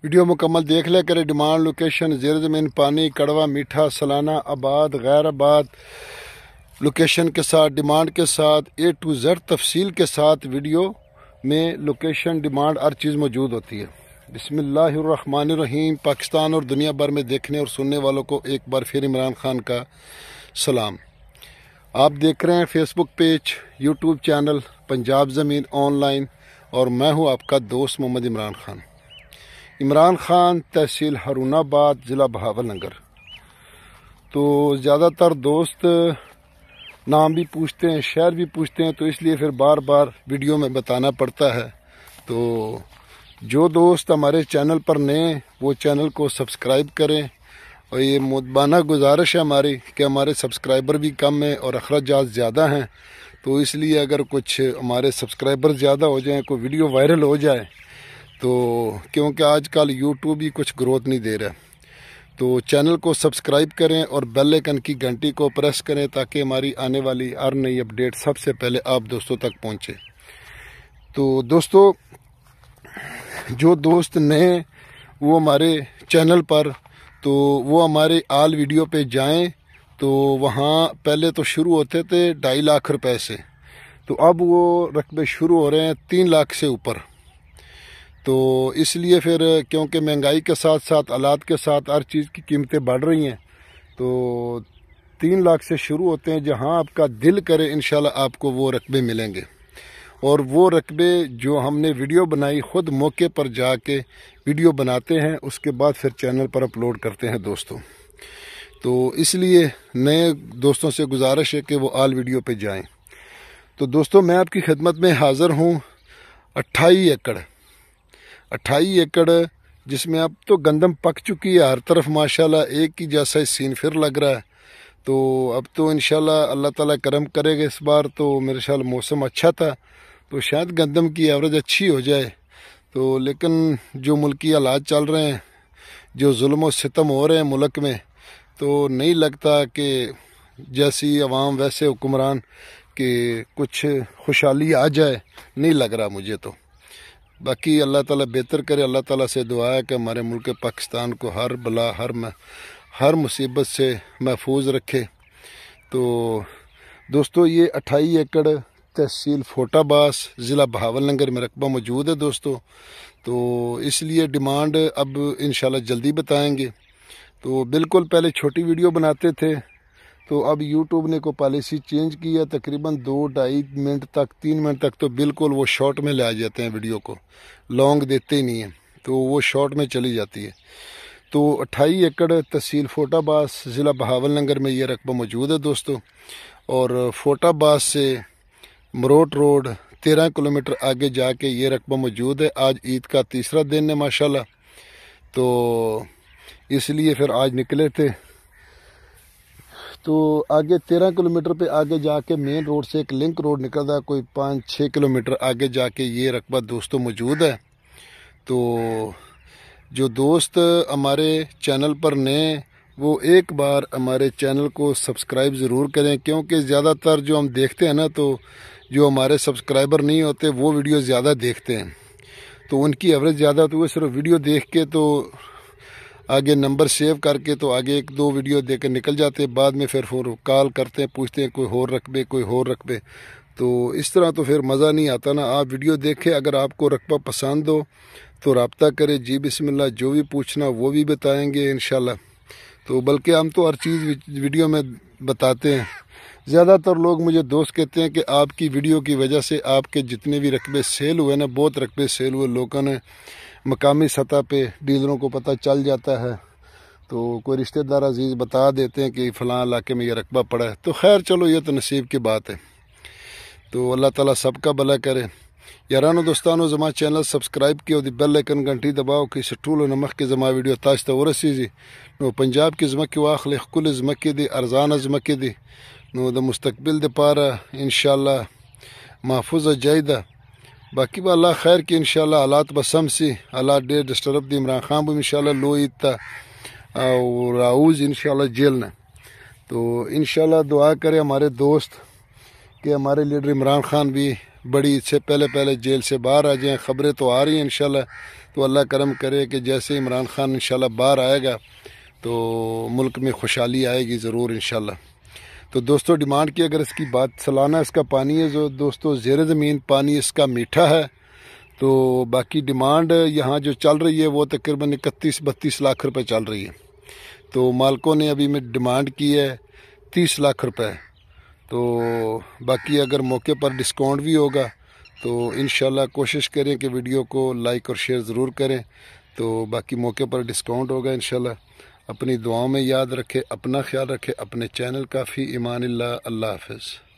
Video مکمل دیکھ لیا کرے۔ ڈیمانڈ، لوکیشن، زیر زمین پانی، کڑوا، میٹھا، سلانہ، آباد، غیر آباد، لوکیشن کے ساتھ، ڈیمانڈ کے ساتھ، A to Z تفصیل کے ساتھ ویڈیو میں لوکیشن، ڈیمانڈ ہر چیز موجود ہوتی ہے۔ بسم اللہ الرحمن الرحیم۔ پاکستان اور دنیا بھر میں دیکھنے اور سننے والوں کو ایک بار پھر عمران خان کا سلام۔ آپ دیکھ رہے ہیں فیس بک پیج، یوٹیوب چینل پنجاب زمین آن لائن، اور میں ہوں آپ کا دوست محمد عمران خان۔ عمران خان، تحصیل ہارون آباد، ضلع بہاول نگر۔ تو زیادہ تر دوست نام بھی پوچھتے ہیں، شہر بھی پوچھتے ہیں، تو اس لیے پھر بار بار ویڈیو میں بتانا پڑتا ہے۔ تو جو دوست ہمارے چینل پر نئے ہیں وہ چینل کو سبسکرائب کریں، اور یہ مدبانہ گزارش ہے ہماری کہ ہمارے سبسکرائبر بھی کم ہیں اور اخراجات زیادہ ہیں، تو اس لیے اگر کچھ ہمارے سبسکرائبر زیادہ ہو جائیں، کوئی ویڈیو وائرل ہو جائے تو، کیونکہ آج کل یوٹیوب بھی کچھ گروتھ نہیں دے رہا، تو چینل کو سبسکرائب کریں اور بیل آئیکن کی گھنٹی کو پریس کریں تاکہ ہماری آنے والی ہر نئی اپڈیٹ سب سے پہلے آپ دوستوں تک پہنچے۔ تو دوستو، جو دوست نئے ہیں وہ ہمارے چینل پر، تو وہ ہمارے آل ویڈیو پہ جائیں، تو وہاں پہلے تو شروع ہوتے تھے 2.5 لاکھ روپے سے، تو اب وہ رقبے شروع ہو رہے ہیں 3 لاکھ سے اوپر۔ تو اس لیے پھر کیونکہ مہنگائی کے ساتھ ساتھ آلات کے ساتھ ہر چیز کی قیمتیں بڑھ رہی ہیں، تو 3 لاکھ سے شروع ہوتے ہیں۔ جہاں آپ کا دل کرے انشاءاللہ آپ کو وہ رقبے ملیں گے، اور وہ رقبے جو ہم نے ویڈیو بنائی خود موقع پر جا کے ویڈیو بناتے ہیں، اس کے بعد پھر چینل پر اپلوڈ کرتے ہیں دوستوں۔ تو اس لیے نئے دوستوں سے گزارش ہے کہ وہ آل ویڈیو پہ جائیں۔ تو دوستوں، میں آپ کی خدمت میں حاضر ہوں 28 ایکڑ، جس میں اب تو گندم پک چکی ہے ہر طرف ماشاءاللہ، ایک ہی جیسا سین پھر لگ رہا ہے۔ تو اب تو انشاءاللہ اللہ تعالیٰ کرم کرے گا، اس بار تو میرے خیال موسم اچھا تھا، تو شاید گندم کی ایوریج اچھی ہو جائے۔ تو لیکن جو ملکی حالات چل رہے ہیں، جو ظلم و ستم ہو رہے ہیں ملک میں، تو نہیں لگتا کہ جیسی عوام ویسے حکمران کہ کچھ خوشحالی آ جائے، نہیں لگ رہا مجھے تو۔ باقی اللہ تعالیٰ بہتر کرے، اللہ تعالیٰ سے دعا ہے کہ ہمارے ملک پاکستان کو ہر بلا، ہر مصیبت سے محفوظ رکھے۔ تو دوستو، یہ 28 ایکڑ تحصیل فوٹا باس، ضلع بہاول نگر میں رقبہ موجود ہے دوستو۔ تو اس لیے ڈیمانڈ اب انشاءاللہ جلدی بتائیں گے۔ تو بالکل پہلے چھوٹی ویڈیو بناتے تھے، تو اب یوٹیوب نے کو پالیسی چینج کیا، تقریباً 2-2.5 منٹ تک، 3 منٹ تک تو بالکل وہ شارٹ میں لے آ جاتے ہیں، ویڈیو کو لانگ دیتے ہی نہیں ہیں، تو وہ شارٹ میں چلی جاتی ہے۔ تو 28 ایکڑ تحصیل فوٹا باس، ضلع بہاول نگر میں یہ رقبہ موجود ہے دوستو، اور فوٹا باس سے مروٹ روڈ 13 کلومیٹر آگے جا کے یہ رقبہ موجود ہے۔ آج عید کا تیسرا دن ہے ماشاءاللہ، تو اس لیے پھر آج نکلے تھے۔ تو آگے 13 کلومیٹر پہ آگے جا کے مین روڈ سے ایک لنک روڈ نکلتا ہے، کوئی 5-6 کلومیٹر آگے جا کے یہ رقبہ دوستوں موجود ہے۔ تو جو دوست ہمارے چینل پر نئے، وہ ایک بار ہمارے چینل کو سبسکرائب ضرور کریں، کیونکہ زیادہ تر جو ہم دیکھتے ہیں نا، تو جو ہمارے سبسکرائبر نہیں ہوتے وہ ویڈیو زیادہ دیکھتے ہیں، تو ان کی ایوریج زیادہ، تو وہ صرف ویڈیو دیکھ کے تو آگے نمبر سیو کر کے تو آگے 1-2 ویڈیو دے کے نکل جاتے، بعد میں پھر کال کرتے ہیں، پوچھتے ہیں کوئی اور رقبے، کوئی اور رقبے، تو اس طرح تو پھر مزہ نہیں آتا نا۔ آپ ویڈیو دیکھیں، اگر آپ کو رقبہ پسند ہو تو رابطہ کریں، جی بسم اللہ، جو بھی پوچھنا وہ بھی بتائیں گے انشاءاللہ۔ تو بلکہ ہم تو ہر چیز ویڈیو میں بتاتے ہیں۔ زیادہ تر لوگ مجھے دوست کہتے ہیں کہ آپ کی ویڈیو کی وجہ سے آپ کے جتنے بھی رقبے سیل ہوئے نا، بہت رقبے سیل ہوئے، لوگوں نے مقامی سطح پہ ڈیلروں کو پتہ چل جاتا ہے، تو کوئی رشتہ دار عزیز بتا دیتے ہیں کہ فلاں علاقے میں یہ رقبہ پڑا ہے، تو خیر چلو، یہ تو نصیب کی بات ہے۔ تو اللہ تعالیٰ سب کا بھلا کرے۔ یارانو دوستانو، زما چینل سبسکرائب کیو، دی بیل آئیکن گھنٹی دباؤ کہ سٹولو نمخ کے زما ویڈیو تاج ته ورسیږي۔ نو پنجاب کې زمکې واخلې، ښکلې زمکې دي، ارزانه زمکې دي، نو د مستقبل دپاره انشاءالله محفوظه ځای ده۔ باقی به الله خیر کې انشاءالله، حالات به سم سي، حالات ډېر ډسټرب دي، عمران خان به انشاءالله لو عید ته او راوځي انشاءالله جیل نه۔ تو انشاءاللہ دعا کرے ہمارے دوست کہ ہمارے لیڈر عمران خان بھی بڑی عید سے پہلے جیل سے باہر آ جائیں۔ خبریں تو آ رہی ہیں انشاءاللہ، تو اللہ کرم کرے کہ جیسے عمران خان انشاءاللہ باہر آئے گا تو ملک میں خوشحالی آئے گی ضرور انشاءاللہ۔ تو دوستو ڈیمانڈ کی اگر اس کی بات، سالانہ اس کا پانی ہے جو دوستو زیر زمین پانی اس کا میٹھا ہے، تو باقی ڈیمانڈ یہاں جو چل رہی ہے وہ تقریباً 31-32 لاکھ روپے چل رہی ہے۔ تو مالکوں نے ابھی میں ڈیمانڈ کی ہے 30 لاکھ روپے، تو باقی اگر موقع پر ڈسکاؤنٹ بھی ہوگا تو انشاءاللہ کوشش کریں کہ ویڈیو کو لائک اور شیئر ضرور کریں، تو باقی موقع پر ڈسکاؤنٹ ہوگا انشاءاللہ۔ اپنی دعاؤں میں یاد رکھے، اپنا خیال رکھے، اپنے چینل کا فی امان اللہ۔ اللہ حافظ۔